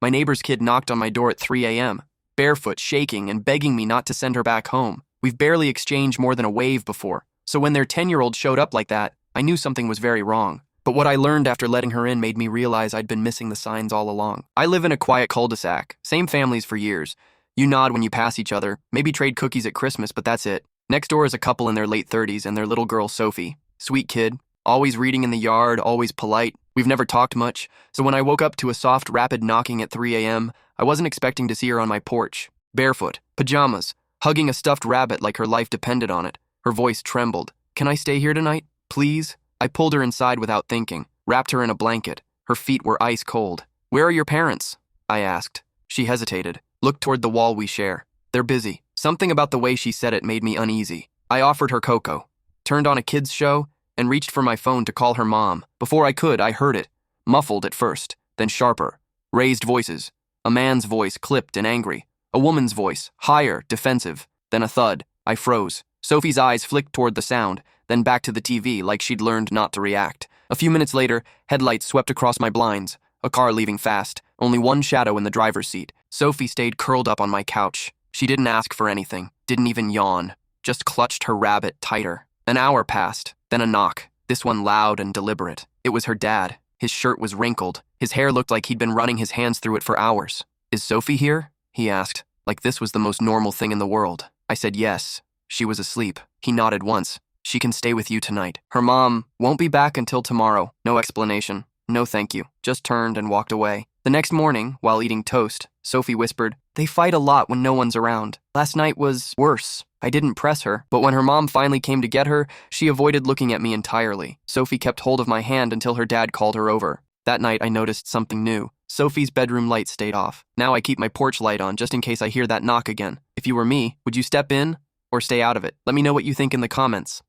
My neighbor's kid knocked on my door at 3 a.m., barefoot, shaking, and begging me not to send her back home. We've barely exchanged more than a wave before, so when their 10-year-old showed up like that, I knew something was very wrong. But what I learned after letting her in made me realize I'd been missing the signs all along. I live in a quiet cul-de-sac, same families for years. You nod when you pass each other, maybe trade cookies at Christmas, but that's it. Next door is a couple in their late 30s and their little girl Sophie. Sweet kid, always reading in the yard, always polite. We've never talked much, so when I woke up to a soft, rapid knocking at 3 a.m., I wasn't expecting to see her on my porch. Barefoot, pajamas, hugging a stuffed rabbit like her life depended on it. Her voice trembled. "Can I stay here tonight? Please?" I pulled her inside without thinking, wrapped her in a blanket. Her feet were ice cold. "Where are your parents?" I asked. She hesitated, looked toward the wall we share. "They're busy." Something about the way she said it made me uneasy. I offered her cocoa, turned on a kids' show, and reached for my phone to call her mom. Before I could, I heard it. Muffled at first, then sharper. Raised voices. A man's voice, clipped and angry. A woman's voice, higher, defensive. Then a thud. I froze. Sophie's eyes flicked toward the sound, then back to the TV like she'd learned not to react. A few minutes later, headlights swept across my blinds. A car leaving fast. Only one shadow in the driver's seat. Sophie stayed curled up on my couch. She didn't ask for anything. Didn't even yawn. Just clutched her rabbit tighter. An hour passed. Then a knock. This one loud and deliberate. It was her dad. His shirt was wrinkled. His hair looked like he'd been running his hands through it for hours. "Is Sophie here?" he asked, like this was the most normal thing in the world. I said yes. She was asleep. He nodded once. "She can stay with you tonight. Her mom won't be back until tomorrow." No explanation. No thank you. Just turned and walked away. The next morning, while eating toast, Sophie whispered, "They fight a lot when no one's around. Last night was worse." I didn't press her, but when her mom finally came to get her, she avoided looking at me entirely. Sophie kept hold of my hand until her dad called her over. That night, I noticed something new. Sophie's bedroom light stayed off. Now I keep my porch light on just in case I hear that knock again. If you were me, would you step in or stay out of it? Let me know what you think in the comments.